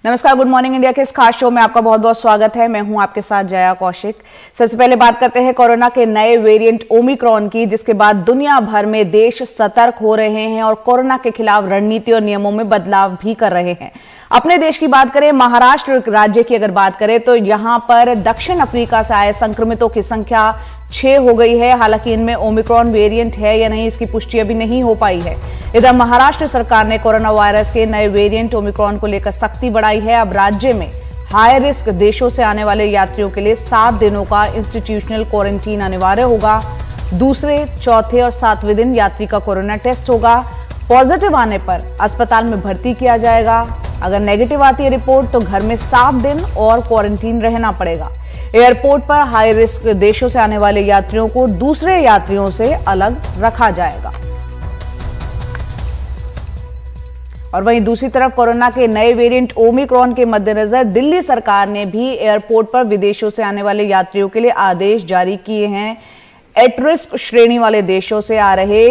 नमस्कार, good morning India के इस खास शो में आपका बहुत बहुत स्वागत है। मैं हूं आपके साथ जया कौशिक। सबसे पहले बात करते हैं कोरोना के नए वेरिएंट ओमिक्रॉन की, जिसके बाद दुनिया भर में देश सतर्क हो रहे हैं और कोरोना के खिलाफ रणनीति और नियमों में बदलाव भी कर रहे हैं। अपने देश की बात करें, महाराष्ट्र राज्य की अगर बात करें तो यहां पर दक्षिण अफ्रीका से आए संक्रमितों की संख्या 6 हो गई है। हालांकि इनमें ओमिक्रॉन वेरिएंट है या नहीं, इसकी पुष्टि अभी नहीं हो पाई है। इधर महाराष्ट्र सरकार ने कोरोना वायरस के नए वेरिएंट ओमिक्रॉन को लेकर सख्ती बढ़ाई है। अब राज्य में हाई रिस्क देशों से आने वाले यात्रियों के लिए 7 दिनों का इंस्टीट्यूशनल क्वारंटीन अनिवार्य होगा। दूसरे, चौथे और 7वें दिन यात्री का कोरोना टेस्ट होगा। पॉजिटिव आने पर अस्पताल में भर्ती किया जाएगा। अगर नेगेटिव आती है रिपोर्ट तो घर में 7 दिन और क्वारंटीन रहना पड़ेगा। एयरपोर्ट पर हाई रिस्क देशों से आने वाले यात्रियों को दूसरे यात्रियों से अलग रखा जाएगा। और वहीं दूसरी तरफ कोरोना के नए वेरिएंट ओमिक्रॉन के मद्देनजर दिल्ली सरकार ने भी एयरपोर्ट पर विदेशों से आने वाले यात्रियों के लिए आदेश जारी किए हैं। एट रिस्क श्रेणी वाले देशों से आ रहे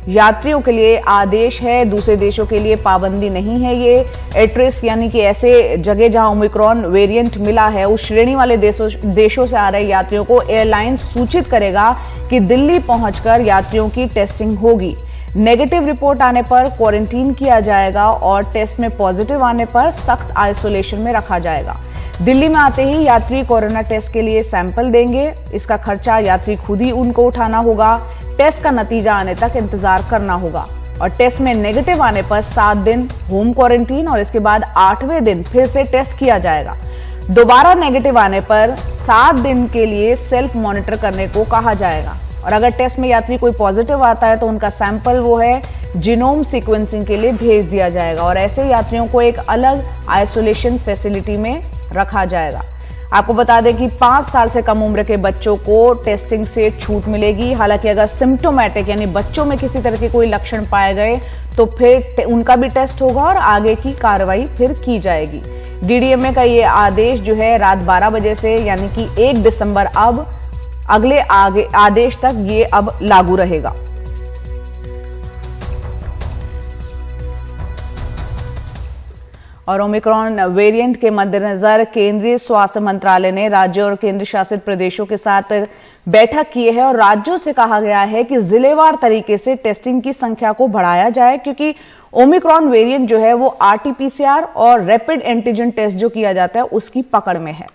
यात्रियों के लिए आदेश है, दूसरे देशों के लिए पाबंदी नहीं है। ये एट रिस्क यानी कि ऐसे जगह जहां ओमिक्रॉन वेरिएंट मिला है, उस श्रेणी वाले देशों से आ रहे यात्रियों को एयरलाइन सूचित करेगा कि दिल्ली पहुंचकर यात्रियों की टेस्टिंग होगी। नेगेटिव रिपोर्ट आने पर क्वारंटीन किया जाएगा और टेस्ट में पॉजिटिव आने पर सख्त आइसोलेशन में रखा जाएगा। दिल्ली में आते ही यात्री कोरोना टेस्ट के लिए सैंपल देंगे। इसका खर्चा यात्री खुद ही उनको उठाना होगा। टेस्ट का नतीजा आने तक इंतजार करना होगा और टेस्ट में नेगेटिव आने पर 7 दिन होम क्वारंटीन और इसके बाद 8वें दिन फिर से टेस्ट किया जाएगा। दोबारा नेगेटिव आने पर 7 दिन के लिए सेल्फ मॉनिटर करने को कहा जाएगा। और अगर टेस्ट में यात्री कोई पॉजिटिव आता है तो उनका सैंपल वो है जीनोम सीक्वेंसिंग के लिए भेज दिया जाएगा और ऐसे यात्रियों को एक अलग आइसोलेशन फैसिलिटी में रखा जाएगा। आपको बता दें कि 5 साल से कम उम्र के बच्चों को टेस्टिंग से छूट मिलेगी। हालांकि अगर सिम्टोमैटिक यानी बच्चों में किसी तरह के कोई लक्षण पाए गए तो फिर उनका भी टेस्ट होगा और आगे की कार्रवाई फिर की जाएगी। डीडीएमए का ये आदेश जो है रात 12 बजे से यानी कि 1 दिसंबर अब अगले आदेश तक ये अब लागू रहेगा। और ओमिक्रॉन वेरिएंट के मद्देनजर केंद्रीय स्वास्थ्य मंत्रालय ने राज्यों और केंद्र शासित प्रदेशों के साथ बैठक की है और राज्यों से कहा गया है कि जिलेवार तरीके से टेस्टिंग की संख्या को बढ़ाया जाए, क्योंकि ओमिक्रॉन वेरिएंट जो है वो आरटीपीसीआर और रैपिड एंटीजन टेस्ट जो किया जाता है उसकी पकड़ में है।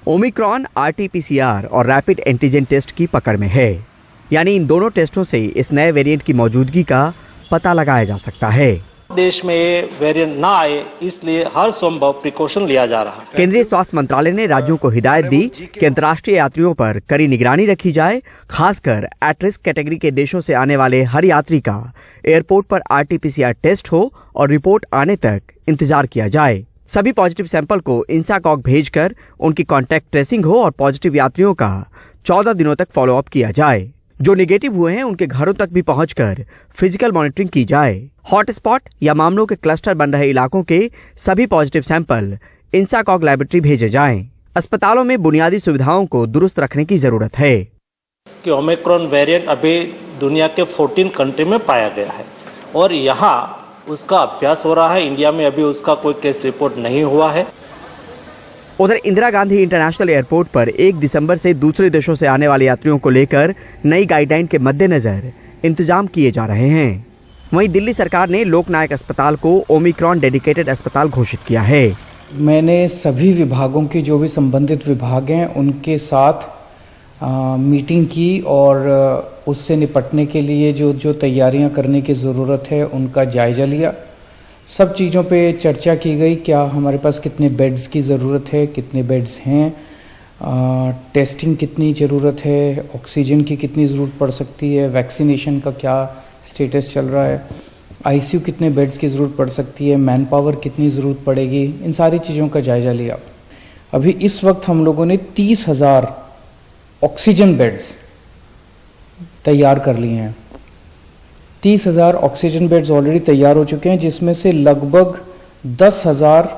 ओमिक्रॉन आरटीपीसीआर और रैपिड एंटीजन टेस्ट की पकड़ में है, यानी इन दोनों टेस्टों से इस नए वेरिएंट की मौजूदगी का पता लगाया जा सकता है। देश में ये वेरिएंट ना आए इसलिए हर संभव प्रिकॉशन लिया जा रहा है। केंद्रीय स्वास्थ्य मंत्रालय ने राज्यों को हिदायत दी कि अंतर्राष्ट्रीय यात्रियों पर कड़ी निगरानी रखी जाए। खासकर एट रिस्क कैटेगरी के देशों से आने वाले हर यात्री का एयरपोर्ट पर आरटीपीसीआर टेस्ट हो और रिपोर्ट आने तक इंतजार किया जाए। सभी पॉजिटिव सैंपल को इंसाकॉग भेजकर उनकी कॉन्टैक्ट ट्रेसिंग हो और पॉजिटिव यात्रियों का 14 दिनों तक फॉलोअप किया जाए। जो नेगेटिव हुए हैं उनके घरों तक भी पहुंचकर फिजिकल मॉनिटरिंग की जाए। हॉटस्पॉट या मामलों के क्लस्टर बन रहे इलाकों के सभी पॉजिटिव सैंपल इंसाकॉग लैबोरेटरी भेजे जाएं। अस्पतालों में बुनियादी सुविधाओं को दुरुस्त रखने की जरूरत है कि ओमिक्रॉन वेरिएंट अभी दुनिया के 14 कंट्री में पाया गया है और यहाँ उसका अभ्यास हो रहा है। इंडिया में अभी उसका कोई केस रिपोर्ट नहीं हुआ है। उधर इंदिरा गांधी इंटरनेशनल एयरपोर्ट पर 1 दिसंबर से दूसरे देशों से आने वाले यात्रियों को लेकर नई गाइडलाइन के मद्देनजर इंतजाम किए जा रहे हैं। वहीं दिल्ली सरकार ने लोकनायक अस्पताल को ओमिक्रॉन डेडिकेटेड अस्पताल घोषित किया है। मैंने सभी विभागों के जो भी संबंधित विभाग हैं उनके साथ मीटिंग की और उससे निपटने के लिए जो तैयारियां करने की ज़रूरत है उनका जायजा लिया। सब चीज़ों पे चर्चा की गई, क्या हमारे पास कितने बेड्स की ज़रूरत है, कितने बेड्स हैं, टेस्टिंग कितनी ज़रूरत है, ऑक्सीजन की कितनी ज़रूरत पड़ सकती है, वैक्सीनेशन का क्या स्टेटस चल रहा है, आईसीयू कितने बेड्स की ज़रूरत पड़ सकती है, मैन पावर कितनी ज़रूरत पड़ेगी, इन सारी चीज़ों का जायजा लिया। अभी इस वक्त हम लोगों ने 30,000 ऑक्सीजन बेड्स तैयार कर लिए हैं। 30,000 ऑक्सीजन बेड्स ऑलरेडी तैयार हो चुके हैं, जिसमें से लगभग 10,000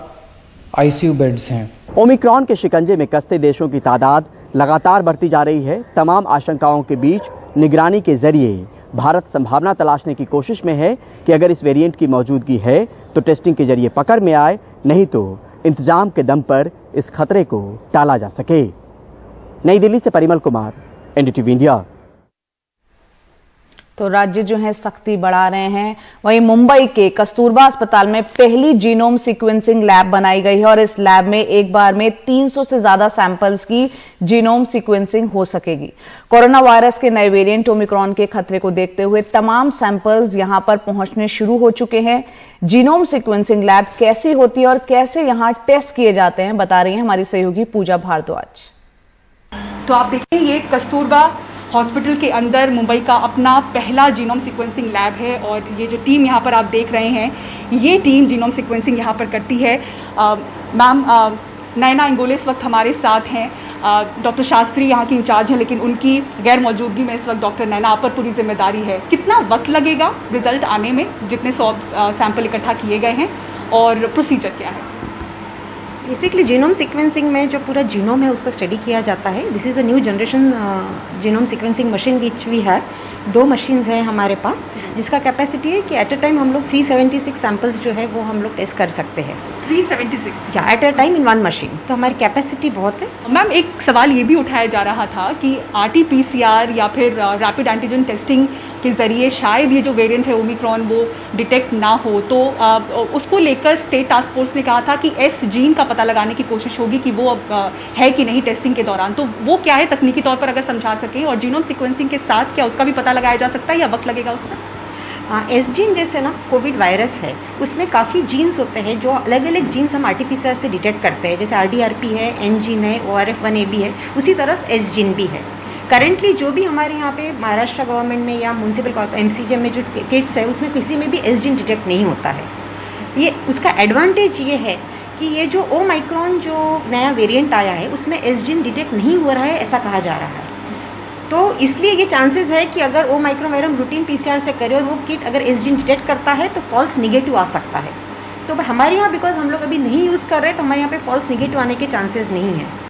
आईसीयू बेड्स हैं। ओमिक्रॉन के शिकंजे में कसते देशों की तादाद लगातार बढ़ती जा रही है। तमाम आशंकाओं के बीच निगरानी के जरिए भारत संभावना तलाशने की कोशिश में है कि अगर इस वेरिएंट की मौजूदगी है तो टेस्टिंग के जरिए पकड़ में आए, नहीं तो इंतजाम के दम पर इस खतरे को टाला जा सके। नई दिल्ली से परिमल कुमार, एनडीटीवी इंडिया। तो राज्य जो है सख्ती बढ़ा रहे हैं। वहीं मुंबई के कस्तूरबा अस्पताल में पहली जीनोम सीक्वेंसिंग लैब बनाई गई है और इस लैब में एक बार में 300 से ज्यादा सैंपल्स की जीनोम सीक्वेंसिंग हो सकेगी। कोरोना वायरस के नए वेरिएंट ओमिक्रॉन के खतरे को देखते हुए तमाम सैंपल्स यहां पर पहुंचने शुरू हो चुके हैं। जीनोम सीक्वेंसिंग लैब कैसी होती है और कैसे यहां टेस्ट किए जाते हैं, बता रही है हमारी सहयोगी पूजा भारद्वाज। तो आप देखिए, ये कस्तूरबा हॉस्पिटल के अंदर मुंबई का अपना पहला जीनोम सीक्वेंसिंग लैब है और ये जो टीम यहाँ पर आप देख रहे हैं, ये टीम जीनोम सीक्वेंसिंग यहाँ पर करती है। मैम नैना इंगोले इस वक्त हमारे साथ हैं। डॉक्टर शास्त्री यहाँ की इंचार्ज हैं, लेकिन उनकी गैर मौजूदगी में इस वक्त डॉक्टर नैना आप पर पूरी जिम्मेदारी है। कितना वक्त लगेगा रिजल्ट आने में, जितने 100 सैंपल इकट्ठा किए गए हैं, और प्रोसीजर क्या है? बेसिकली जीनोम सीक्वेंसिंग में जो पूरा जीनोम है उसका स्टडी किया जाता है। This is a new generation genome sequencing machine which we have. 2 machines हैं हमारे पास, जिसका कैपेसिटी है कि एट अ टाइम हम लोग 376 सैंपल्स जो है वो हम लोग टेस्ट कर सकते हैं। 376 या at a time in 1 machine. तो हमारी कैपेसिटी बहुत है। मैम एक सवाल ये भी उठाया जा रहा था कि RT-PCR या फिर रैपिड एंटीजन टेस्टिंग के जरिए शायद ये जो वेरिएंट है ओमिक्रॉन वो डिटेक्ट ना हो, तो उसको लेकर स्टेट टास्क फोर्स ने कहा था कि एस जीन का पता लगाने की कोशिश होगी कि वो है कि नहीं टेस्टिंग के दौरान। तो वो क्या है तकनीकी तौर पर, अगर समझा सके, और जीनोम सीक्वेंसिंग के साथ क्या उसका भी पता लगाया जा सकता है या वक्त लगेगा उसमें? एस जीन जैसे ना कोविड वायरस है, उसमें काफ़ी जीन्स होते हैं जो अलग अलग जीन्स हम RT-PCR से डिटेक्ट करते हैं। जैसे RDRP है, N जीन है, ORF1ab है, उसी तरफ एस जीन भी है। करंटली जो भी हमारे यहाँ पे महाराष्ट्र गवर्नमेंट में या म्यूनसिपल MCGM में जो किट्स है, उसमें किसी में भी एस जीन डिटेक्ट नहीं होता है। ये उसका एडवांटेज ये है कि ये जो ओमाइक्रॉन जो नया वेरिएंट आया है उसमें एस जीन डिटेक्ट नहीं हो रहा है, ऐसा कहा जा रहा है। तो इसलिए ये चांसेस है कि अगर ओमाइक्रॉन वायरस रूटीन PCR से करे और वो किट अगर एस जीन डिटेक्ट करता है तो फॉल्स निगेटिव आ सकता है। तो बट हमारे यहाँ बिकॉज हम लोग अभी नहीं यूज़ कर रहे, तो हमारे यहाँ पे फॉल्स निगेटिव आने के चांसेस नहीं है।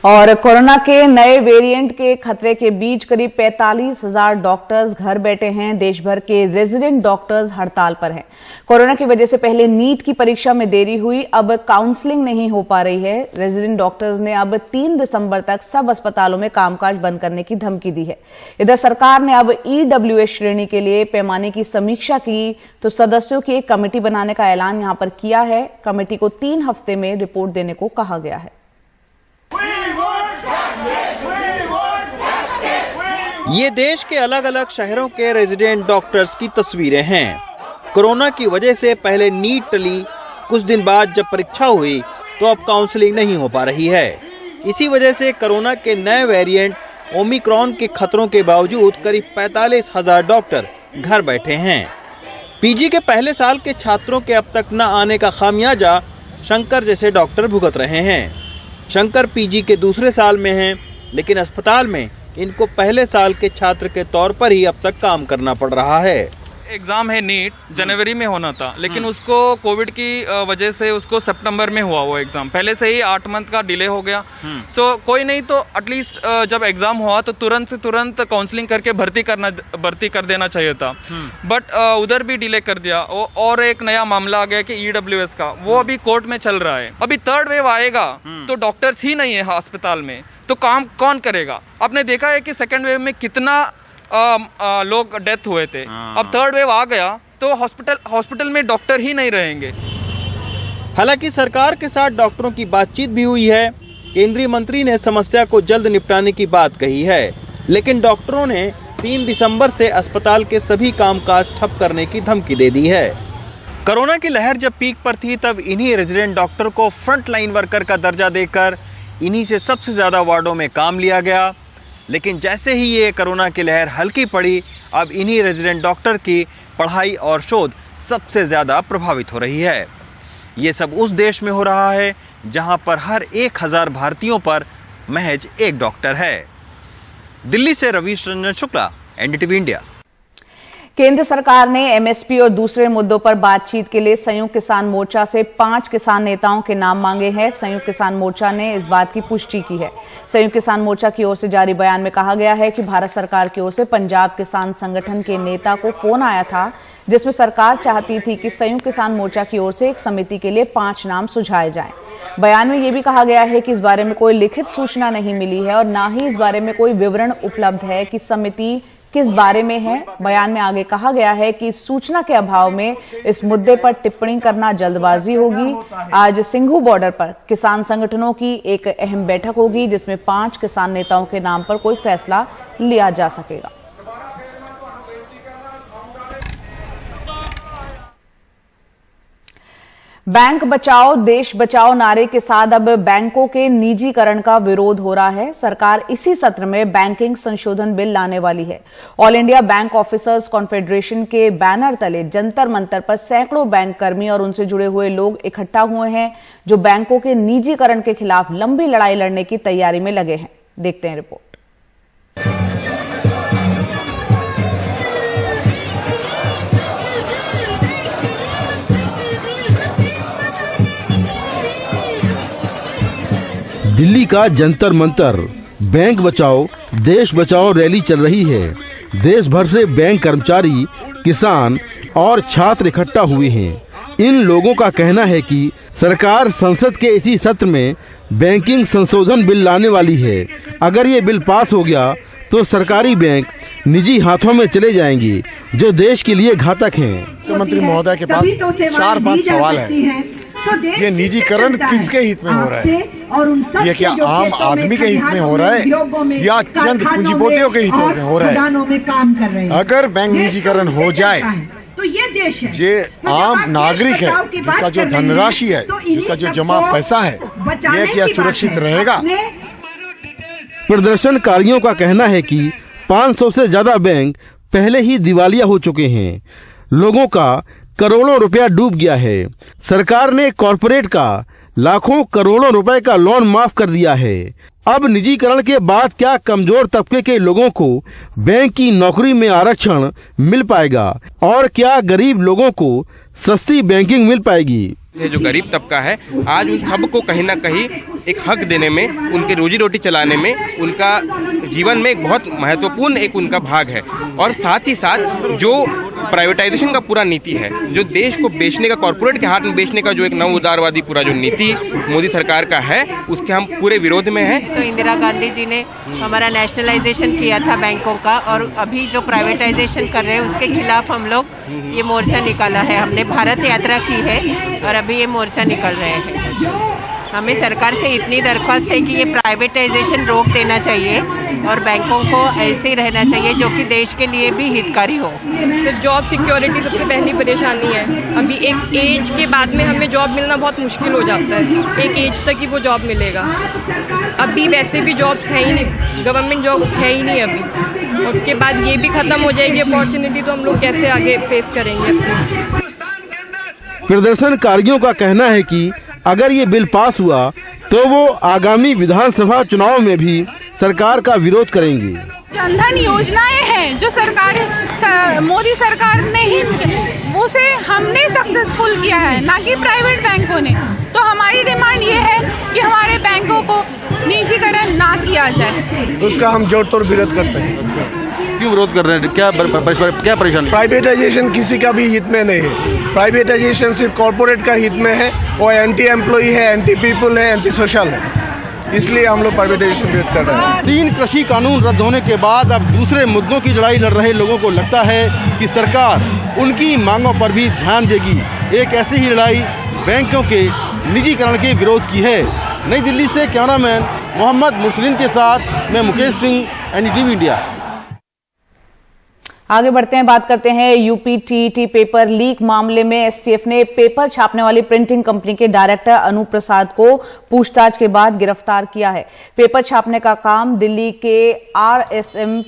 और कोरोना के नए वेरिएंट के खतरे के बीच करीब 45,000 डॉक्टर्स घर बैठे हैं। देश भर के रेजिडेंट डॉक्टर्स हड़ताल पर हैं। कोरोना की वजह से पहले नीट की परीक्षा में देरी हुई, अब काउंसलिंग नहीं हो पा रही है। रेजिडेंट डॉक्टर्स ने अब 3 दिसंबर तक सब अस्पतालों में कामकाज बंद करने की धमकी दी है। इधर सरकार ने अब EWS श्रेणी के लिए पैमाने की समीक्षा की, तो सदस्यों की एक कमेटी बनाने का ऐलान यहां पर किया है। कमेटी को 3 हफ्ते में रिपोर्ट देने को कहा गया है। ये देश के अलग अलग शहरों के रेजिडेंट डॉक्टर्स की तस्वीरें हैं। कोरोना की वजह से पहले नीट टली, कुछ दिन बाद जब परीक्षा हुई तो अब काउंसलिंग नहीं हो पा रही है। इसी वजह से कोरोना के नए वेरिएंट ओमिक्रॉन के खतरों के बावजूद करीब 45,000 डॉक्टर घर बैठे हैं। पीजी के पहले साल के छात्रों के अब तक न आने का खामियाजा शंकर जैसे डॉक्टर भुगत रहे हैं। शंकर पीजी के दूसरे साल में हैं, लेकिन अस्पताल में इनको पहले साल के छात्र के तौर पर ही अब तक काम करना पड़ रहा है। एग्जाम है नीट, जनवरी में होना था, लेकिन उसको कोविड की वजह से उसको सितंबर में हुआ वो एग्जाम। पहले से ही 8 मंथ का डिले हो गया। सो कोई नहीं तो एटलीस्ट जब एग्जाम हुआ तो तुरंत से तुरंत काउंसलिंग करके भर्ती कर देना चाहिए था, बट उधर भी डिले कर दिया। और एक नया मामला आ गया कि EWS का, वो अभी कोर्ट में चल रहा है। अभी 3rd वेव आएगा तो डॉक्टर्स ही नहीं है अस्पताल में, तो काम कौन करेगा? आपने देखा है कि 2nd वेव में कितना लोग डेथ हुए थे। अब 3rd वेव आ गया तो हॉस्पिटल में डॉक्टर ही नहीं रहेंगे। हालांकि सरकार के साथ डॉक्टरों की बातचीत भी हुई है। केंद्रीय मंत्री ने समस्या को जल्द निपटाने की बात कही है, लेकिन डॉक्टरों ने 3 दिसंबर से अस्पताल के सभी कामकाज ठप करने की धमकी दे दी है। कोरोना की लहर जब पीक पर थी तब इन्हीं रेजिडेंट डॉक्टर को फ्रंट लाइन वर्कर का दर्जा देकर इन्हीं से सबसे ज्यादा वार्डों में काम लिया गया। लेकिन जैसे ही ये कोरोना की लहर हल्की पड़ी, अब इन्हीं रेजिडेंट डॉक्टर की पढ़ाई और शोध सबसे ज़्यादा प्रभावित हो रही है। ये सब उस देश में हो रहा है जहां पर हर 1000 भारतीयों पर महज एक डॉक्टर है। दिल्ली से रवीश रंजन शुक्ला, NDTV इंडिया। केंद्र सरकार ने एमएसपी और दूसरे मुद्दों पर बातचीत के लिए संयुक्त किसान मोर्चा से 5 किसान नेताओं के नाम मांगे हैं। संयुक्त किसान मोर्चा ने इस बात की पुष्टि की है। संयुक्त किसान मोर्चा की ओर से जारी बयान में कहा गया है कि भारत सरकार की ओर से पंजाब किसान संगठन के नेता को फोन आया था, जिसमें सरकार चाहती थी कि संयुक्त किसान मोर्चा की ओर से एक समिति के लिए 5 नाम सुझाए जाएं। बयान में यह भी कहा गया है कि इस बारे में कोई लिखित सूचना नहीं मिली है और न ही इस बारे में कोई विवरण उपलब्ध है कि समिति किस बारे में है। बयान में आगे कहा गया है कि इस सूचना के अभाव में इस मुद्दे पर टिप्पणी करना जल्दबाजी होगी। आज सिंघू बॉर्डर पर किसान संगठनों की एक अहम बैठक होगी, जिसमें 5 किसान नेताओं के नाम पर कोई फैसला लिया जा सकेगा। बैंक बचाओ देश बचाओ नारे के साथ अब बैंकों के निजीकरण का विरोध हो रहा है। सरकार इसी सत्र में बैंकिंग संशोधन बिल लाने वाली है। All India bank officers confederation के बैनर तले जंतर मंतर पर सैकड़ों बैंक कर्मी और उनसे जुड़े हुए लोग इकट्ठा हुए हैं, जो बैंकों के निजीकरण के खिलाफ लंबी लड़ाई लड़ने की तैयारी में लगे हैं। देखते हैं रिपोर्ट। दिल्ली का जंतर मंतर, बैंक बचाओ देश बचाओ रैली चल रही है। देश भर से बैंक कर्मचारी, किसान और छात्र इकट्ठा हुए हैं। इन लोगों का कहना है कि सरकार संसद के इसी सत्र में बैंकिंग संशोधन बिल लाने वाली है। अगर ये बिल पास हो गया तो सरकारी बैंक निजी हाथों में चले जाएंगे, जो देश के लिए घातक हैं। मुख्यमंत्री महोदय के पास 4-5 सवाल है। ये निजीकरण किसके हित में हो रहा है? ये क्या आम आदमी के हित में हो रहा है या चंद पूंजीपतियों के हित में हो रहा है? अगर बैंक निजीकरण हो जाए तो ये आम नागरिक है, जिसका जो धनराशि है, जिसका जो जमा पैसा है, ये क्या सुरक्षित रहेगा? प्रदर्शनकारियों का कहना है कि 500 से ज्यादा बैंक पहले ही दिवालिया हो चुके हैं। लोगों का करोड़ों रुपया डूब गया है। सरकार ने कॉरपोरेट का लाखों करोड़ों रुपए का लोन माफ कर दिया है। अब निजीकरण के बाद क्या कमजोर तबके के लोगों को बैंक की नौकरी में आरक्षण मिल पाएगा और क्या गरीब लोगों को सस्ती बैंकिंग मिल पाएगी? ये जो गरीब तबका है, आज उन सबको कहीं ना कहीं एक हक देने में, उनके रोजी रोटी चलाने में, उनका जीवन में एक बहुत महत्वपूर्ण एक उनका भाग है। और साथ ही साथ जो प्राइवेटाइजेशन का पूरा नीति है, जो देश को बेचने का, कॉर्पोरेट के हाथ में बेचने का जो एक नव उदारवादी पूरा जो नीति मोदी सरकार का है, उसके हम पूरे विरोध में हैं। तो इंदिरा गांधी जी ने हमारा नेशनलाइजेशन किया था बैंकों का, और अभी जो प्राइवेटाइजेशन कर रहे हैं उसके खिलाफ हम लोग ये मोर्चा निकाला है। हमने भारत यात्रा की है और अभी ये मोर्चा निकल रहे हैं। हमें सरकार से इतनी दरख्वास्त है कि ये प्राइवेटाइजेशन रोक देना चाहिए और बैंकों को ऐसे ही रहना चाहिए जो कि देश के लिए भी हितकारी हो। फिर जॉब सिक्योरिटी सबसे पहली परेशानी है। अभी एक एज के बाद में हमें जॉब मिलना बहुत मुश्किल हो जाता है। एक एज तक ही वो जॉब मिलेगा। अभी वैसे भी जॉब्स है ही नहीं, गवर्नमेंट जॉब है ही नहीं अभी, और उसके बाद ये भी खत्म हो जाएगी अपॉर्चुनिटी, तो हम लोग कैसे आगे फेस करेंगे अपनी। प्रदर्शनकारियों का कहना है कि अगर ये बिल पास हुआ तो वो आगामी विधानसभा चुनाव में भी सरकार का विरोध करेंगे। जनधन योजनाएं हैं जो मोदी सरकार ने ही उसे हमने सक्सेसफुल किया है, ना कि प्राइवेट बैंकों ने। तो हमारी डिमांड ये है कि हमारे बैंकों को निजीकरण ना किया जाए। उसका हम जोर तोड़ विरोध करते हैं। क्यों विरोध कर रहे हैं? क्या परेशानी? प्राइवेटाइजेशन किसी का भी हित में नहीं है। प्राइवेटाइजेशन सिर्फ कॉर्पोरेट का हित में है। वो एंटी एम्प्लॉय है, एंटी पीपल है, एंटी सोशल है। इसलिए हम लोग प्राइवेटाइजेशन विरोध कर रहे हैं। 3 कृषि कानून रद्द होने के बाद अब दूसरे मुद्दों की लड़ाई लड़ रहे लोगों को लगता है कि सरकार उनकी मांगों पर भी ध्यान देगी। एक ऐसी ही लड़ाई बैंकों के निजीकरण के विरोध की है। नई दिल्ली से कैमरामैन मोहम्मद मुर्सलिन के साथ मैं मुकेश सिंह, एनडीटीवी इंडिया। आगे बढ़ते हैं, बात करते हैं यूपी टीईटी पेपर लीक मामले में एसटीएफ ने पेपर छापने वाली प्रिंटिंग कंपनी के डायरेक्टर अनूप प्रसाद को पूछताछ के बाद गिरफ्तार किया है। पेपर छापने का काम दिल्ली के आरएसएम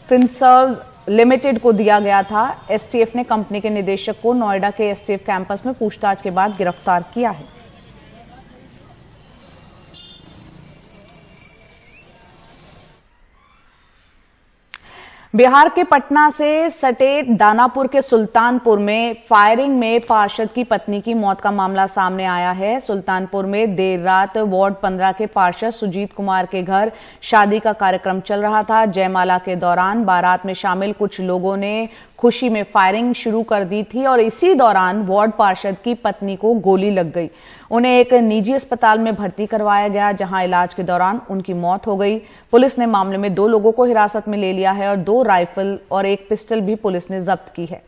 फिनसर्व लिमिटेड को दिया गया था। एसटीएफ ने कंपनी के निदेशक को नोएडा के एसटीएफ कैंपस में पूछताछ के बाद गिरफ्तार किया है। बिहार के पटना से सटे दानापुर के सुल्तानपुर में फायरिंग में पार्षद की पत्नी की मौत का मामला सामने आया है। सुल्तानपुर में देर रात वार्ड 15 के पार्षद सुजीत कुमार के घर शादी का कार्यक्रम चल रहा था। जयमाला के दौरान बारात में शामिल कुछ लोगों ने खुशी में फायरिंग शुरू कर दी थी और इसी दौरान वार्ड पार्षद की पत्नी को गोली लग गई। उन्हें एक निजी अस्पताल में भर्ती करवाया गया, जहां इलाज के दौरान उनकी मौत हो गई। पुलिस ने मामले में 2 लोगों को हिरासत में ले लिया है और 2 राइफल और 1 पिस्टल भी पुलिस ने जब्त की है।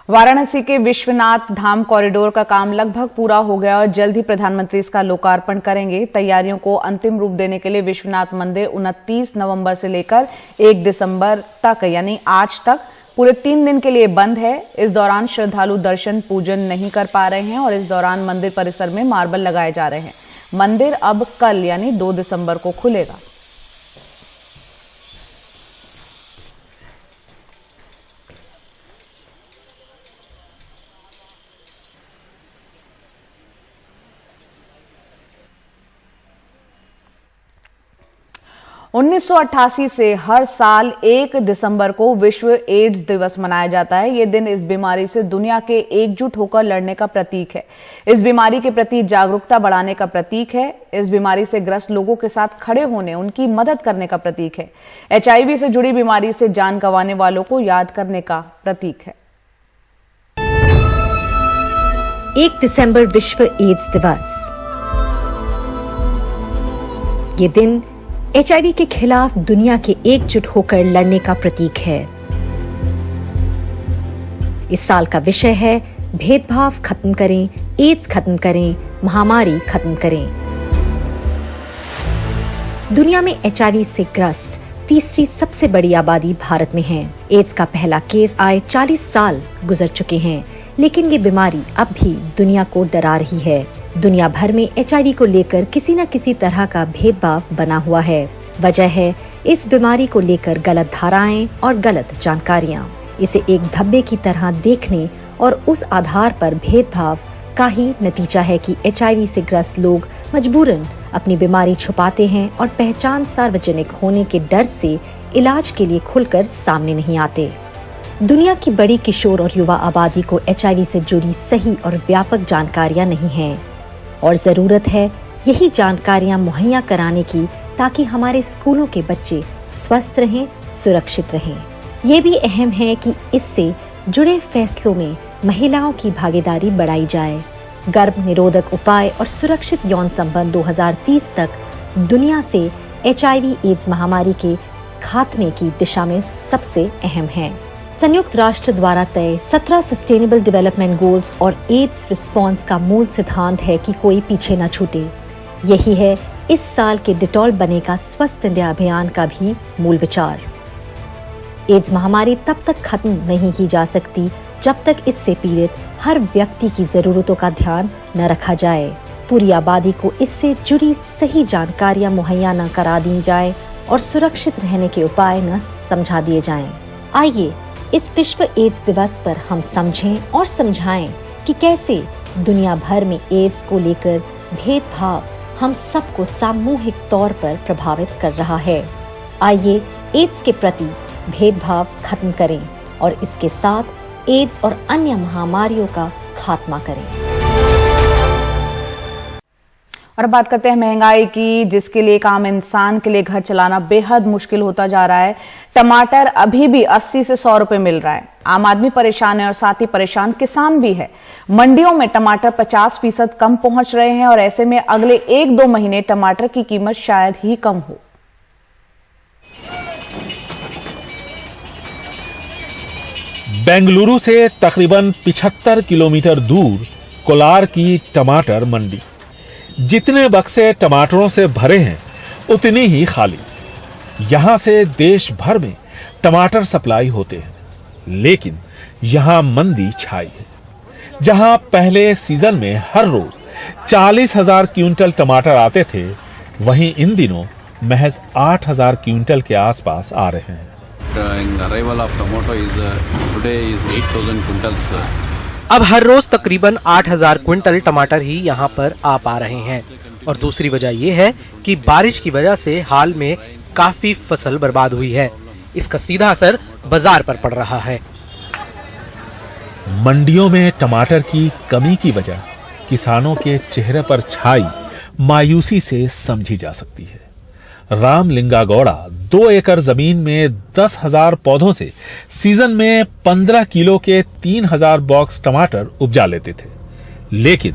वाराणसी के विश्वनाथ धाम कॉरिडोर का काम लगभग पूरा हो गया और जल्द ही प्रधानमंत्री इसका लोकार्पण करेंगे। तैयारियों को अंतिम रूप देने के लिए विश्वनाथ मंदिर 29 नवंबर से लेकर 1 दिसंबर तक यानी आज तक पूरे 3 दिन के लिए बंद है। इस दौरान श्रद्धालु दर्शन पूजन नहीं कर पा रहे हैं और इस दौरान मंदिर परिसर में मार्बल लगाए जा रहे हैं। मंदिर अब कल यानी 2 दिसंबर को खुलेगा। उन्नीस से हर साल 1 दिसंबर को विश्व एड्स दिवस मनाया जाता है। ये दिन इस बीमारी से दुनिया के एकजुट होकर लड़ने का प्रतीक है। इस बीमारी के प्रति जागरूकता बढ़ाने का प्रतीक है। इस बीमारी से ग्रस्त लोगों के साथ खड़े होने, उनकी मदद करने का प्रतीक है। HIV से जुड़ी बीमारी से जान गंवाने वालों को याद करने का प्रतीक है। 1 दिसंबर विश्व एड्स दिवस। ये दिन HIV के खिलाफ दुनिया के एकजुट होकर लड़ने का प्रतीक है। इस साल का विषय है भेदभाव खत्म करें, एड्स खत्म करें, महामारी खत्म करें। दुनिया में HIV से ग्रस्त तीसरी सबसे बड़ी आबादी भारत में है। एड्स का पहला केस आए 40 साल गुजर चुके हैं, लेकिन ये बीमारी अब भी दुनिया को डरा रही है। दुनिया भर में HIV को लेकर किसी न किसी तरह का भेदभाव बना हुआ है। वजह है इस बीमारी को लेकर गलत धाराएं और गलत जानकारियां। इसे एक धब्बे की तरह देखने और उस आधार पर भेदभाव का ही नतीजा है कि HIV से ग्रस्त लोग मजबूरन अपनी बीमारी छुपाते हैं और पहचान सार्वजनिक होने के डर से इलाज के लिए खुलकर सामने नहीं आते। दुनिया की बड़ी किशोर और युवा आबादी को HIV से जुड़ी सही और व्यापक जानकारियां नहीं हैं और जरूरत है यही जानकारियां मुहैया कराने की, ताकि हमारे स्कूलों के बच्चे स्वस्थ रहें, सुरक्षित रहें। ये भी अहम है कि इससे जुड़े फैसलों में महिलाओं की भागीदारी बढ़ाई जाए। गर्भ निरोधक उपाय और सुरक्षित यौन संबंध 2030 तक दुनिया से HIV एड्स महामारी के खात्मे की दिशा में सबसे अहम है। संयुक्त राष्ट्र द्वारा तय 17 सस्टेनेबल डेवलपमेंट गोल्स और एड्स रिस्पॉन्स का मूल सिद्धांत है कि कोई पीछे न छूटे। यही है इस साल के डिटॉल बनेगा स्वस्थ इंडिया अभियान का भी मूल विचार। एड्स महामारी तब तक खत्म नहीं की जा सकती जब तक इससे पीड़ित हर व्यक्ति की जरूरतों का ध्यान न रखा जाए। पूरी आबादी को इससे जुड़ी सही जानकारियां मुहैया न करा दी जाए और सुरक्षित रहने के उपाय न समझा दिए जाएं। आइए इस विश्व एड्स दिवस पर हम समझें और समझाएं कि कैसे दुनिया भर में एड्स को लेकर भेदभाव हम सबको सामूहिक तौर पर प्रभावित कर रहा है। आइए एड्स के प्रति भेदभाव खत्म करें और इसके साथ एड्स और अन्य महामारियों का खात्मा करें। और बात करते हैं महंगाई की, जिसके लिए एक आम इंसान के लिए घर चलाना बेहद मुश्किल होता जा रहा है। टमाटर अभी भी 80 से 100 रुपए मिल रहा है। आम आदमी परेशान है और साथ ही परेशान किसान भी है। मंडियों में टमाटर 50% कम पहुंच रहे हैं और ऐसे में अगले 1-2 महीने टमाटर की कीमत शायद ही कम हो। बेंगलुरु से तकरीबन 75 किलोमीटर दूर कोलार की टमाटर मंडी। जितने बक्से टमाटरों से भरे हैं उतनी ही खाली। यहां से देश भर में टमाटर सप्लाई होते हैं, लेकिन यहां मंदी छाई है। जहां पहले सीजन में हर रोज 40,000 क्विंटल टमाटर आते थे, वहीं इन दिनों महज 8,000 क्विंटल के आसपास आ रहे हैं। अब हर रोज तकरीबन 8,000 क्विंटल टमाटर ही यहाँ पर आ पा रहे हैं और दूसरी वजह ये है कि बारिश की वजह से हाल में काफी फसल बर्बाद हुई है। इसका सीधा असर बाजार पर पड़ रहा है। मंडियों में टमाटर की कमी की वजह किसानों के चेहरे पर छाई मायूसी से समझी जा सकती है। रामलिंगा गौड़ा 2 एकड़ जमीन में 10,000 पौधों से सीजन में 15 किलो के 3,000 बॉक्स टमाटर उपजा लेते थे, लेकिन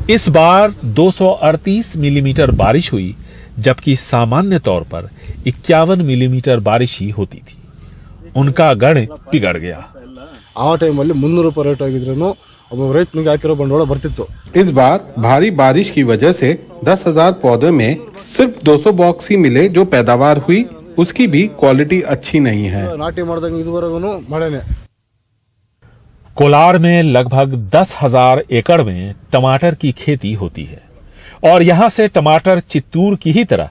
इस बार 238 मिलीमीटर बारिश हुई, जबकि सामान्य तौर पर 51 मिलीमीटर बारिश ही होती थी। उनका गणित बिगड़ गया। आ टाइम 300 ರೂಪಾಯಿ ರೇಟ್ ಆಗಿದ್ರೂ ಒಬ್ಬ ರೈತನಿಗೆ ಹಾಕಿರೋ ಬಂಡವಾಳ ಬರ್ತಿತ್ತು। इस बार भारी बारिश की वजह से 10,000 पौधे में सिर्फ 200 बॉक्स ही मिले। जो पैदावार हुई उसकी भी क्वालिटी अच्छी नहीं है। ನಾಟಿ ಮಾಡಿದಾಗ ಇದುವರೆಗೂ ಮಳೆನೇ। कोलार में लगभग 10,000 एकड़ में टमाटर की खेती होती है और यहां से टमाटर चित्तूर की ही तरह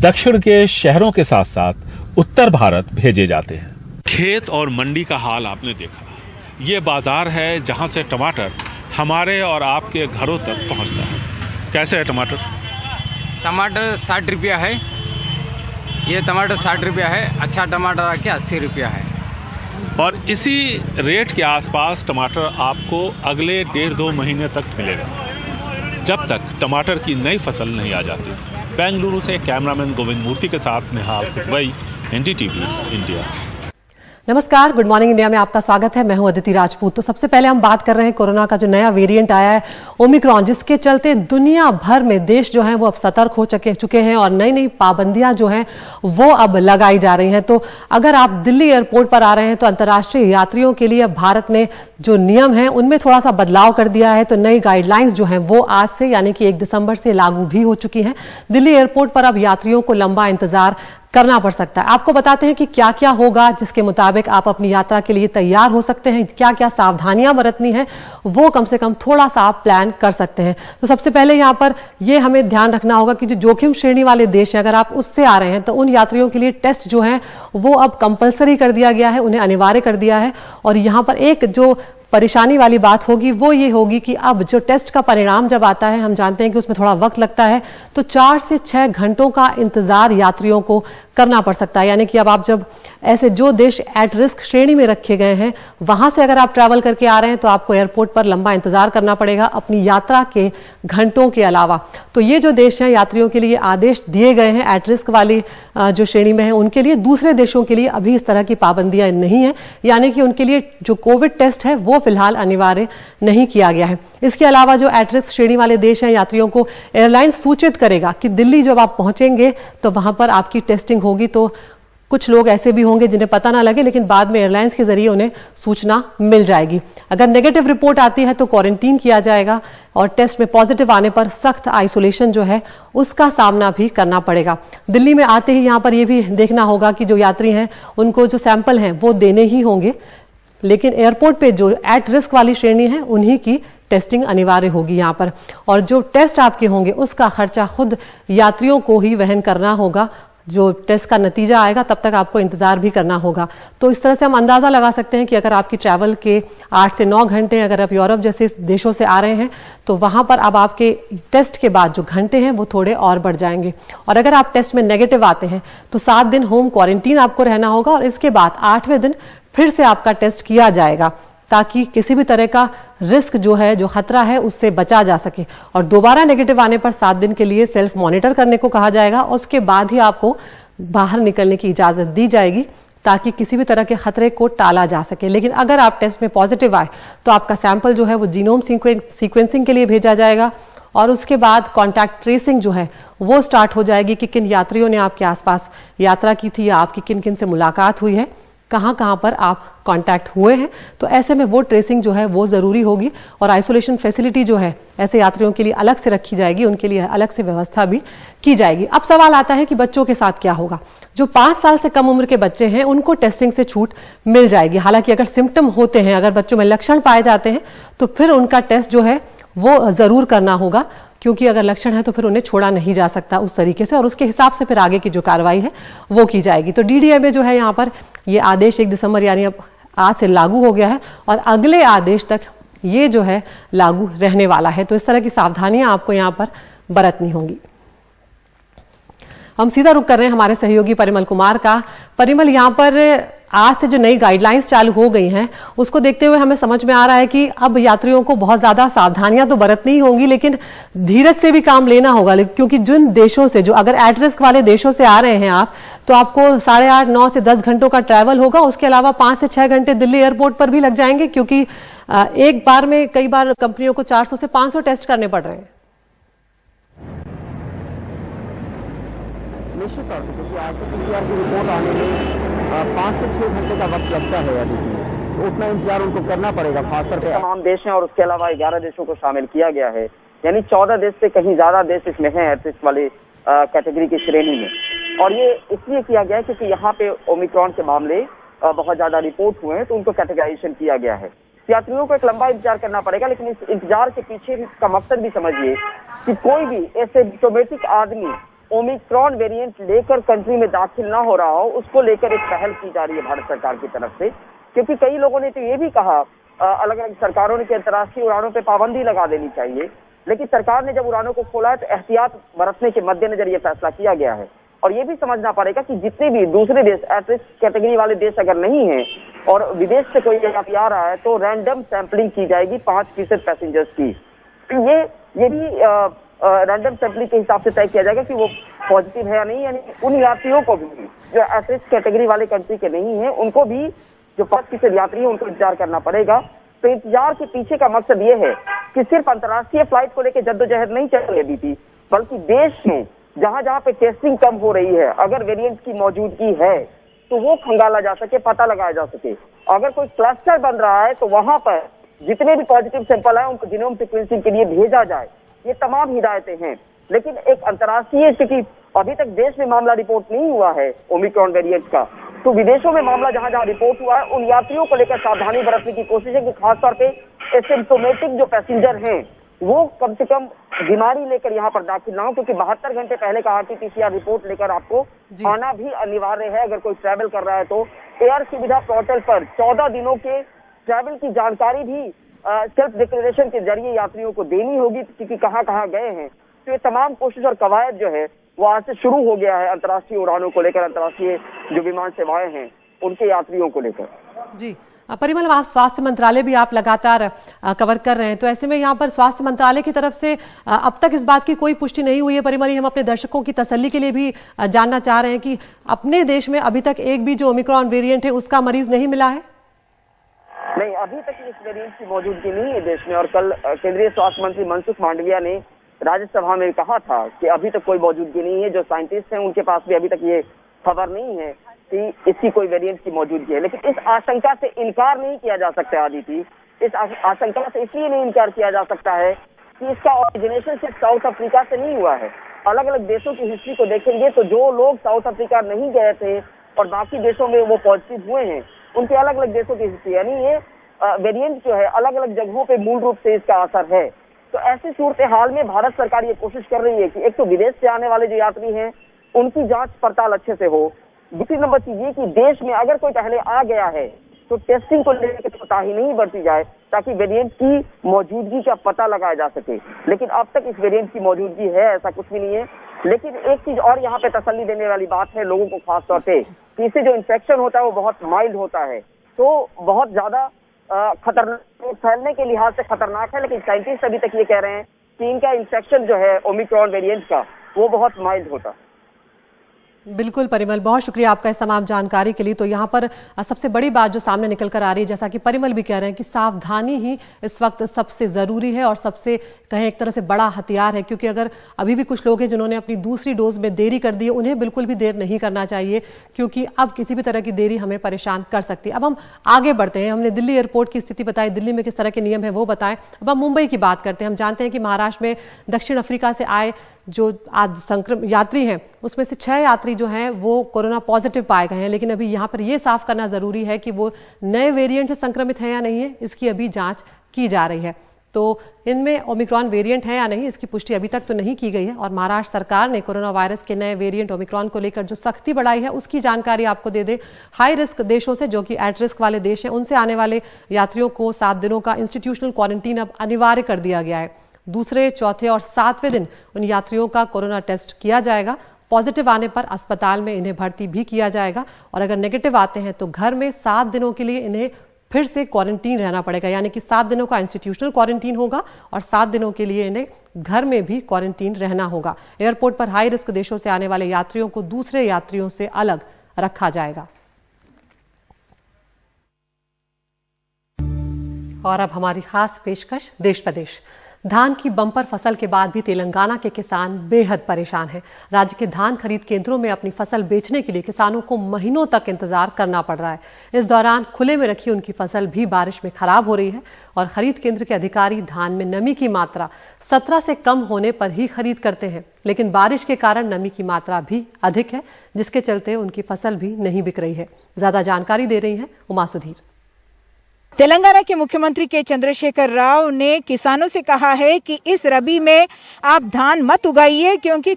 दक्षिण के शहरों के साथ साथ उत्तर भारत भेजे जाते हैं। खेत और मंडी का हाल आपने देखा। ये बाजार है जहां से टमाटर हमारे और आपके घरों तक पहुंचता है। कैसे है टमाटर? टमाटर 60 रुपया है। ये टमाटर 60 रुपया है। अच्छा टमाटर आके 80 रुपया है। और इसी रेट के आसपास टमाटर आपको अगले 1.5-2 महीने तक मिलेगा, जब तक टमाटर की नई फसल नहीं आ जाती। बेंगलुरु से कैमरामैन गोविंद मूर्ति के साथ निहाल खुतवई, एनडीटीवी इंडिया। नमस्कार, गुड मॉर्निंग इंडिया में आपका स्वागत है। मैं हूं अदिति राजपूत। तो सबसे पहले हम बात कर रहे हैं कोरोना का जो नया वेरिएंट आया है ओमिक्रॉन, जिसके चलते दुनिया भर में देश जो है वो अब सतर्क हो चुके हैं और नई नई पाबंदियां जो हैं वो अब लगाई जा रही हैं। तो अगर आप दिल्ली एयरपोर्ट पर आ रहे हैं तो अंतर्राष्ट्रीय यात्रियों के लिए अब भारत ने जो नियम है उनमें थोड़ा सा बदलाव कर दिया है। तो नई गाइडलाइंस जो है वो आज से यानी कि 1 दिसंबर से लागू भी हो चुकी है। दिल्ली एयरपोर्ट पर अब यात्रियों को लंबा इंतजार करना पड़ सकता है। आपको बताते हैं कि क्या क्या होगा जिसके मुताबिक आप अपनी यात्रा के लिए तैयार हो सकते हैं, क्या क्या सावधानियां बरतनी है वो कम से कम थोड़ा सा आप प्लान कर सकते हैं। तो सबसे पहले यहाँ पर ये हमें ध्यान रखना होगा कि जो जोखिम श्रेणी वाले देश हैं अगर आप उससे आ रहे हैं तो उन यात्रियों के लिए टेस्ट जो है वो अब कंपलसरी कर दिया गया है, उन्हें अनिवार्य कर दिया है। और यहाँ पर एक जो परेशानी वाली बात होगी वो ये होगी कि अब जो टेस्ट का परिणाम जब आता है, हम जानते हैं कि उसमें थोड़ा वक्त लगता है, तो 4 से 6 घंटों का इंतजार यात्रियों को करना पड़ सकता है। यानी कि अब आप जब ऐसे जो देश एट रिस्क श्रेणी में रखे गए हैं वहां से अगर आप ट्रैवल करके आ रहे हैं तो आपको एयरपोर्ट पर लंबा इंतजार करना पड़ेगा अपनी यात्रा के घंटों के अलावा। तो ये जो देश हैं यात्रियों के लिए आदेश दिए गए हैं एट रिस्क वाली जो श्रेणी में है उनके लिए। दूसरे देशों के लिए अभी इस तरह की पाबंदियां नहीं है, यानी कि उनके लिए जो कोविड टेस्ट है वो फिलहाल अनिवार्य नहीं किया गया है। इसके अलावा जो एट रिस्क श्रेणी वाले देश हैं यात्रियों को एयरलाइन सूचित करेगा कि दिल्ली जब आप पहुंचेंगे तो वहां पर आपकी टेस्टिंग होगी। तो कुछ लोग ऐसे भी होंगे जिन्हें पता ना लगे, लेकिन बाद में एयरलाइंस के जरिए उन्हें सूचना मिल जाएगी। अगर नेगेटिव रिपोर्ट आती है तो क्वारंटीन किया जाएगा और टेस्ट में पॉजिटिव आने पर सख्त आइसोलेशन जो है उसका सामना भी करना पड़ेगा। दिल्ली में आते ही यहां पर यह भी देखना होगा कि जो यात्री हैं उनको जो सैंपल हैं वो देने ही होंगे, लेकिन एयरपोर्ट पे जो एट रिस्क वाली श्रेणी है उन्हीं की टेस्टिंग अनिवार्य होगी यहाँ पर। और जो टेस्ट आपके होंगे उसका खर्चा खुद यात्रियों को ही वहन करना होगा। जो टेस्ट का नतीजा आएगा तब तक आपको इंतजार भी करना होगा। तो इस तरह से हम अंदाजा लगा सकते हैं कि अगर आपकी ट्रैवल के 8 से 9 घंटे अगर आप यूरोप जैसे देशों से आ रहे हैं तो वहां पर अब आपके टेस्ट के बाद जो घंटे हैं वो थोड़े और बढ़ जाएंगे। और अगर आप टेस्ट में नेगेटिव आते हैं तो 7 दिन होम क्वारंटीन आपको रहना होगा और इसके बाद 8वें दिन फिर से आपका टेस्ट किया जाएगा ताकि किसी भी तरह का रिस्क जो है, जो खतरा है, उससे बचा जा सके। और दोबारा नेगेटिव आने पर 7 दिन के लिए सेल्फ मॉनिटर करने को कहा जाएगा और उसके बाद ही आपको बाहर निकलने की इजाजत दी जाएगी ताकि किसी भी तरह के खतरे को टाला जा सके। लेकिन अगर आप टेस्ट में पॉजिटिव आए तो आपका सैंपल जो है वो जीनोम सीक्वेंसिंग के लिए भेजा जाएगा और उसके बाद कॉन्टैक्ट ट्रेसिंग जो है वो स्टार्ट हो जाएगी कि किन यात्रियों ने आपके आसपास यात्रा की थी या आपकी किन किन से मुलाकात हुई है, कहां कहां पर आप कांटेक्ट हुए हैं। तो ऐसे में वो ट्रेसिंग जो है वो जरूरी होगी और आइसोलेशन फैसिलिटी जो है ऐसे यात्रियों के लिए अलग से रखी जाएगी, उनके लिए अलग से व्यवस्था भी की जाएगी। अब सवाल आता है कि बच्चों के साथ क्या होगा। जो 5 साल से कम उम्र के बच्चे हैं उनको टेस्टिंग से छूट मिल जाएगी। हालांकि अगर सिम्टम होते हैं, अगर बच्चों में लक्षण पाए जाते हैं तो फिर उनका टेस्ट जो है वो जरूर करना होगा, क्योंकि अगर लक्षण है तो फिर उन्हें छोड़ा नहीं जा सकता उस तरीके से और उसके हिसाब से फिर आगे की जो कार्रवाई है वो की जाएगी। तो डीडीए में जो है यहाँ पर ये आदेश 1 दिसंबर यानी अब आज से लागू हो गया है और अगले आदेश तक ये जो है लागू रहने वाला है। तो इस तरह की सावधानियां आपको यहाँ पर बरतनी होंगी। हम सीधा रुख कर रहे हैं हमारे सहयोगी परिमल कुमार का। परिमल, यहाँ पर आज से जो नई गाइडलाइंस चालू हो गई हैं उसको देखते हुए हमें समझ में आ रहा है कि अब यात्रियों को बहुत ज्यादा सावधानियां तो बरतनी ही होंगी, लेकिन धीरज से भी काम लेना होगा, क्योंकि जिन देशों से, जो अगर एट रिस्क वाले देशों से आ रहे हैं आप, तो आपको 8.5, 9 से 10 घंटों का ट्रैवल होगा। उसके अलावा 5 से 6 घंटे दिल्ली एयरपोर्ट पर भी लग जाएंगे, क्योंकि एक बार में कई बार कंपनियों को 400 से 500 टेस्ट करने पड़ रहे हैं। निश्चित तौर पर, क्योंकि आरटीपीसीआर की रिपोर्ट आने में 5 से 6 घंटे का वक्त लगता है, अभी तो उतना इंतजार उनको करना पड़ेगा। खासकर तमाम देश हैं और उसके अलावा 11 देशों को शामिल किया गया है, यानी 14 देश से कहीं ज्यादा देश इसमें हैं एट रिस्क वाले कैटेगरी की श्रेणी में। और ये इसलिए किया गया है क्योंकि यहाँ पे ओमिक्रॉन के मामले बहुत ज्यादा रिपोर्ट हुए हैं, तो उनको कैटेगराइजेशन किया गया है। यात्रियों को एक लंबा इंतजार करना पड़ेगा, लेकिन इस इंतजार के पीछे का मकसद भी समझिए कि कोई भी एसिम्प्टोमेटिक आदमी ओमिक्रॉन वेरिएंट लेकर कंट्री में दाखिल ना हो रहा हो, उसको लेकर एक पहल की जा रही है भारत सरकार की तरफ से। क्योंकि कई लोगों ने तो ये भी कहा, अलग अलग सरकारों ने, कि अंतर्राष्ट्रीय उड़ानों पे पाबंदी लगा देनी चाहिए, लेकिन सरकार ने जब उड़ानों को खोला है तो एहतियात बरतने के मद्देनजर ये फैसला किया गया है। और ये भी समझना पड़ेगा कि जितने भी दूसरे देश एट रिस्क कैटेगरी वाले देश अगर नहीं है और विदेश से कोई यात्री आ रहा है, तो रैंडम सैंपलिंग की जाएगी 5% पैसेंजर्स की। ये भी रैंडम सैंपलिंग के हिसाब से तय किया जाएगा कि वो पॉजिटिव है या नहीं। यानी उन यात्रियों को भी जो एट रिस्क कैटेगरी वाले कंट्री के नहीं है, उनको भी जो 5% यात्री है उनको इंतजार करना पड़ेगा। तो इंतजार के पीछे का मकसद ये है कि सिर्फ अंतर्राष्ट्रीय फ्लाइट को लेकर जद्दोजहद नहीं चल रही थी, बल्कि देश में जहां जहां पे टेस्टिंग कम हो रही है, अगर वेरिएंट की मौजूदगी है तो वो खंगाला जा सके, पता लगाया जा सके। अगर कोई क्लस्टर बन रहा है तो वहां पर जितने भी पॉजिटिव सैंपल है उनको जीनोम सीक्वेंसिंग के लिए भेजा जाए। ये तमाम हिदायतें हैं, लेकिन एक अंतर्राष्ट्रीय, क्योंकि अभी तक देश में मामला रिपोर्ट नहीं हुआ है ओमिक्रॉन वेरिएंट का, तो विदेशों में मामला जहां जहां रिपोर्ट हुआ है उन यात्रियों को लेकर सावधानी बरतने की कोशिश है कि खासतौर पे एसिम्प्टोमेटिक जो पैसेंजर हैं वो कम से कम बीमारी लेकर यहाँ पर दाखिल ना हो, क्योंकि 72 घंटे पहले का आरटीपीसीआर रिपोर्ट लेकर आपको आना भी अनिवार्य है अगर कोई ट्रैवल कर रहा है। तो एयर सुविधा पोर्टल पर 14 दिनों के ट्रैवल की जानकारी भी सेल्फ डिक्लेरेशन के जरिए यात्रियों को देनी होगी, क्योंकि कहाँ कहाँ गए हैं। तो ये तमाम कोशिश और कवायद जो है वो आज से शुरू हो गया है अंतर्राष्ट्रीय उड़ानों को लेकर, अंतर्राष्ट्रीय जो विमान सेवाएं हैं उनके यात्रियों को लेकर। जी परिमल, स्वास्थ्य मंत्रालय भी आप लगातार कवर कर रहे हैं, तो ऐसे में यहाँ पर स्वास्थ्य मंत्रालय की तरफ से अब तक इस बात की कोई पुष्टि नहीं हुई है। परिमल, हम अपने दर्शकों की तसल्ली के लिए भी जानना चाह रहे हैं कि अपने देश में अभी तक एक भी जो ओमिक्रॉन वेरिएंट है उसका मरीज नहीं मिला है। नहीं, अभी तक इस वेरिएंट की मौजूदगी नहीं है देश में। और कल केंद्रीय स्वास्थ्य मंत्री मनसुख मांडविया ने राज्यसभा में कहा था कि अभी तक कोई मौजूदगी नहीं है। जो साइंटिस्ट हैं उनके पास भी अभी तक ये खबर नहीं है कि इसकी कोई वेरिएंट की मौजूदगी है। लेकिन इस आशंका से इनकार नहीं किया जा सकता आदिति, इस आशंका से इसलिए नहीं इनकार किया जा सकता है कि इसका ओरिजिनेशन सिर्फ साउथ अफ्रीका से नहीं हुआ है। अलग अलग देशों की हिस्ट्री को देखेंगे तो जो लोग साउथ अफ्रीका नहीं गए थे और बाकी देशों में वो पॉजिटिव हुए हैं, उनके अलग अलग देशों की हिस्ट्री, यानी ये वेरिएंट जो है अलग अलग जगहों पे मूल रूप से इसका असर है। तो ऐसी सूरत हाल में भारत सरकार ये कोशिश कर रही है कि एक तो विदेश से आने वाले जो यात्री हैं उनकी जांच पड़ताल अच्छे से हो। दूसरी नंबर चीज ये कि देश में अगर कोई पहले आ गया है तो टेस्टिंग को लेकर कोताही नहीं बरती जाए, ताकि वेरिएंट की मौजूदगी का पता लगाया जा सके। लेकिन अब तक इस वेरिएंट की मौजूदगी है ऐसा कुछ भी नहीं है। लेकिन एक चीज और यहाँ पे तसल्ली देने वाली बात है लोगों को, खासतौर पे कि इससे जो इन्फेक्शन होता है वो बहुत माइल्ड होता है, तो बहुत ज्यादा खतरनाक, फैलने के लिहाज से खतरनाक है। लेकिन साइंटिस्ट अभी तक ये कह रहे हैं कि इनका इन्फेक्शन जो है ओमिक्रॉन वेरिएंट का वो बहुत माइल्ड होता है। बिल्कुल परिमल, बहुत शुक्रिया आपका इस तमाम जानकारी के लिए। तो यहाँ पर सबसे बड़ी बात जो सामने निकल कर आ रही है, जैसा कि परिमल भी कह रहे हैं कि सावधानी ही इस वक्त सबसे जरूरी है और सबसे कहें एक तरह से बड़ा हथियार है, क्योंकि अगर अभी भी कुछ लोग हैं जिन्होंने अपनी दूसरी डोज में देरी कर दी है, उन्हें बिल्कुल भी देर नहीं करना चाहिए, क्योंकि अब किसी भी तरह की देरी हमें परेशान कर सकती है। अब हम आगे बढ़ते हैं। हमने दिल्ली एयरपोर्ट की स्थिति बताई, दिल्ली में किस तरह के नियम है वो बताएं। अब हम मुंबई की बात करते हैं। हम जानते हैं कि महाराष्ट्र में दक्षिण अफ्रीका से आए जो आज संक्रमित यात्री हैं उसमें से 6 यात्री जो हैं वो कोरोना पॉजिटिव पाए गए हैं, लेकिन अभी यहाँ पर ये साफ करना जरूरी है कि वो नए वेरिएंट से संक्रमित हैं या नहीं है, इसकी अभी जांच की जा रही है। तो इनमें ओमिक्रॉन वेरिएंट है या नहीं इसकी पुष्टि अभी तक तो नहीं की गई है। और महाराष्ट्र सरकार ने कोरोना वायरस के नए वेरिएंट ओमिक्रॉन को लेकर जो सख्ती बढ़ाई है उसकी जानकारी आपको दे दे। हाई रिस्क देशों से, जो कि एट रिस्क वाले देश हैं, उनसे आने वाले यात्रियों को 7 दिनों का इंस्टीट्यूशनल क्वारंटीन अब अनिवार्य कर दिया गया है। दूसरे, चौथे और 7वें दिन उन यात्रियों का कोरोना टेस्ट किया जाएगा पॉजिटिव आने पर अस्पताल में इन्हें भर्ती भी किया जाएगा और अगर नेगेटिव आते हैं तो घर में 7 दिनों के लिए इन्हें फिर से क्वारंटीन रहना पड़ेगा, यानी कि 7 दिनों का इंस्टीट्यूशनल क्वारंटीन होगा और 7 दिनों के लिए इन्हें घर में भी क्वारंटीन रहना होगा। एयरपोर्ट पर हाई रिस्क देशों से आने वाले यात्रियों को दूसरे यात्रियों से अलग रखा जाएगा। और अब हमारी खास पेशकश देश प्रदेश। धान की बम्पर फसल के बाद भी तेलंगाना के किसान बेहद परेशान हैं। राज्य के धान खरीद केंद्रों में अपनी फसल बेचने के लिए किसानों को महीनों तक इंतजार करना पड़ रहा है। इस दौरान खुले में रखी उनकी फसल भी बारिश में खराब हो रही है और खरीद केंद्र के अधिकारी धान में नमी की मात्रा 17 से कम होने पर ही खरीद करते हैं, लेकिन बारिश के कारण नमी की मात्रा भी अधिक है, जिसके चलते उनकी फसल भी नहीं बिक रही है। ज्यादा जानकारी दे रही है उमा सुधीर। तेलंगाना के मुख्यमंत्री के चंद्रशेखर राव ने किसानों से कहा है कि इस रबी में आप धान मत उगाइए, क्योंकि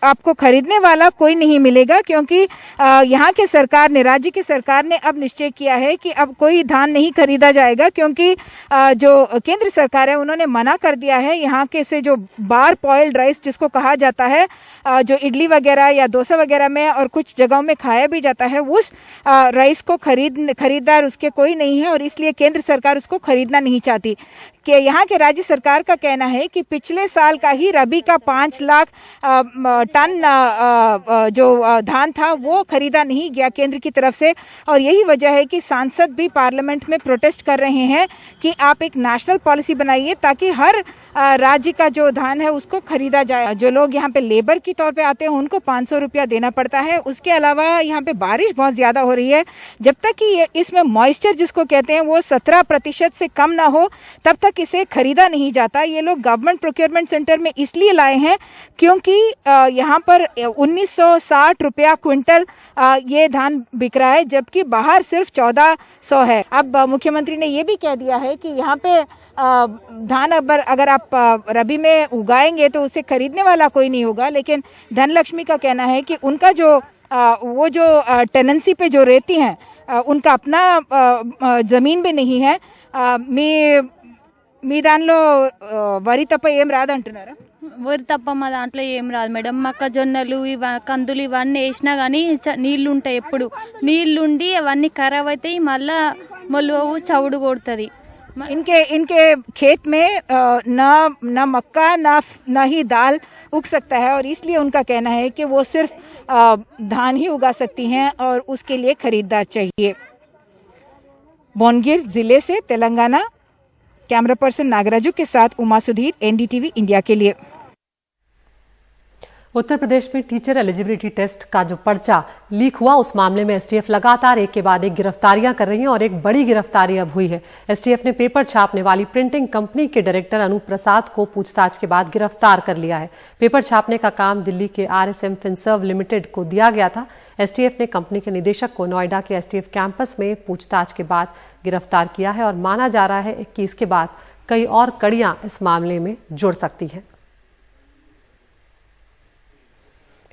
आपको खरीदने वाला कोई नहीं मिलेगा, क्योंकि यहाँ के सरकार ने, राज्य की सरकार ने अब निश्चय किया है कि अब कोई धान नहीं खरीदा जाएगा, क्योंकि जो केंद्र सरकार है उन्होंने मना कर दिया है यहाँ के से जो बार बॉइल्ड राइस जिसको कहा जाता है, जो इडली वगैरह या डोसा वगैरह में और कुछ जगहों में खाया भी जाता है, उस राइस को खरीदार उसके कोई नहीं है और इसलिए केंद्र सरकार उसको खरीदना नहीं चाहती। कि यहाँ के राज्य सरकार का कहना है कि पिछले साल का ही रबी का 5 लाख टन जो धान था वो खरीदा नहीं गया केंद्र की तरफ से और यही वजह है कि सांसद भी पार्लियामेंट में प्रोटेस्ट कर रहे हैं कि आप एक नेशनल पॉलिसी बनाइए ताकि हर राज्य का जो धान है उसको खरीदा जाए। जो लोग यहाँ पे लेबर के तौर पे आते हैं उनको 500 रुपया देना पड़ता है। उसके अलावा यहाँ पे बारिश बहुत ज्यादा हो रही है, जब तक कि इसमें मॉइस्चर जिसको कहते हैं वो 17% से कम ना हो तब तक इसे खरीदा नहीं जाता। ये लोग गवर्नमेंट प्रोक्योरमेंट सेंटर में इसलिए लाए हैं क्योंकि यहाँ पर 1960 रुपया क्विंटल ये धान बिक रहा है, जबकि बाहर सिर्फ 1400 है। अब मुख्यमंत्री ने ये भी कह दिया है कि यहाँ पे धान अगर आप रबी में उगाएंगे तो उसे खरीदने वाला कोई नहीं होगा, लेकिन धनलक्ष्मी का कहना है कि उनका जो वो जो टेनेंसी पे जो रहती हैं उनका अपना जमीन भी नहीं है। మీ దానిలో వరి తప్ప ఏం రాదంటున్నారా? వరి తప్ప మా దాంట్లో ఏం రాదు మేడం. మొక్కజొన్నలు కందులు ఇవన్నీ వేసినా కానీ నీళ్లు ఉంటాయి, ఎప్పుడు నీళ్లుండి అవన్నీ ఖరాబ్ అవుతాయి, మళ్ళా మొలవు చవుడు కొడుతుంది। इनके खेत में न मक्का न ही दाल उग सकता है और इसलिए उनका कहना है कि वो सिर्फ धान ही उगा सकती हैं और उसके लिए खरीदार चाहिए। बोनगिर जिले से तेलंगाना, कैमरा पर्सन नागराजू के साथ उमा सुधीर, एनडीटीवी इंडिया के लिए। उत्तर प्रदेश में टीचर एलिजिबिलिटी टेस्ट का जो पर्चा लीक हुआ उस मामले में एसटीएफ लगातार एक के बाद एक गिरफ्तारियां कर रही है और एक बड़ी गिरफ्तारी अब हुई है। एसटीएफ ने पेपर छापने वाली प्रिंटिंग कंपनी के डायरेक्टर अनूप प्रसाद को पूछताछ के बाद गिरफ्तार कर लिया है। पेपर छापने का काम दिल्ली के RSM फिनसर्व लिमिटेड को दिया गया था। एसटीएफ ने कंपनी के निदेशक को नोएडा के एसटीएफ कैंपस में पूछताछ के बाद गिरफ्तार किया है और माना जा रहा है कि इसके बाद कई और कड़ियां इस मामले में जुड़ सकती हैं।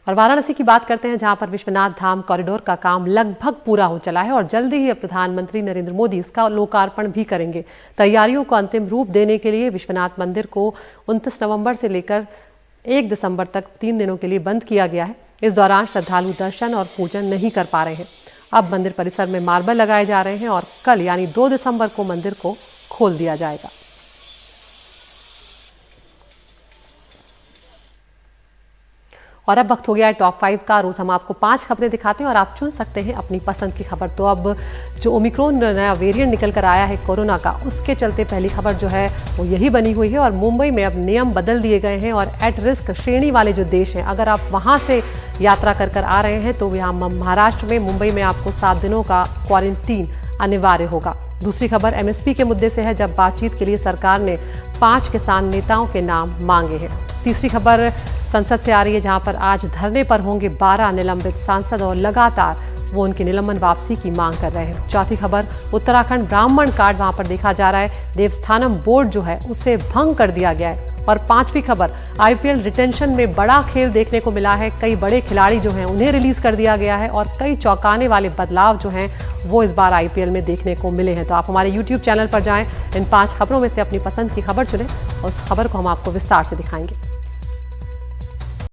और वाराणसी की बात करते हैं, जहां पर विश्वनाथ धाम कॉरिडोर का काम लगभग पूरा हो चला है और जल्दी ही प्रधानमंत्री नरेंद्र मोदी इसका लोकार्पण भी करेंगे। तैयारियों को अंतिम रूप देने के लिए विश्वनाथ मंदिर को 29 नवंबर से लेकर 1 दिसंबर तक 3 दिनों के लिए बंद किया गया है। इस दौरान श्रद्धालु दर्शन और पूजन नहीं कर पा रहे हैं। अब मंदिर परिसर में मार्बल लगाए जा रहे हैं और कल यानी 2 दिसंबर को मंदिर को खोल दिया जाएगा। और अब वक्त हो गया है टॉप 5 का। रोज हम आपको 5 खबरें दिखाते हैं और आप चुन सकते हैं अपनी पसंद की खबर। तो अब जो ओमिक्रॉन नया वेरिएंट निकल कर आया है कोरोना का, उसके चलते पहली खबर जो है वो यही बनी हुई है और मुंबई में अब नियम बदल दिए गए हैं और एट रिस्क श्रेणी वाले जो देश हैं, अगर आप वहां से यात्रा कर आ रहे हैं तो यहाँ महाराष्ट्र में, मुंबई में आपको 7 दिनों का क्वारंटीन अनिवार्य होगा। दूसरी खबर MSP के मुद्दे से है, जब बातचीत के लिए सरकार ने 5 किसान नेताओं के नाम मांगे हैं। तीसरी खबर संसद से आ रही है, जहां पर आज धरने पर होंगे 12 निलंबित सांसद और लगातार वो उनकी निलंबन वापसी की मांग कर रहे हैं। चौथी खबर उत्तराखंड ब्राह्मण कार्ड, वहां पर देखा जा रहा है देवस्थानम बोर्ड जो है उसे भंग कर दिया गया है। और पांचवी खबर IPL रिटेंशन में बड़ा खेल देखने को मिला है। कई बड़े खिलाड़ी जो हैं उन्हें रिलीज कर दिया गया है और कई चौंकाने वाले बदलाव जो हैं वो इस बार IPL में देखने को मिले हैं। तो आप हमारे YouTube चैनल पर जाएं, इन 5 खबरों में से अपनी पसंद की खबर चुनें और उस खबर को हम आपको विस्तार से दिखाएंगे।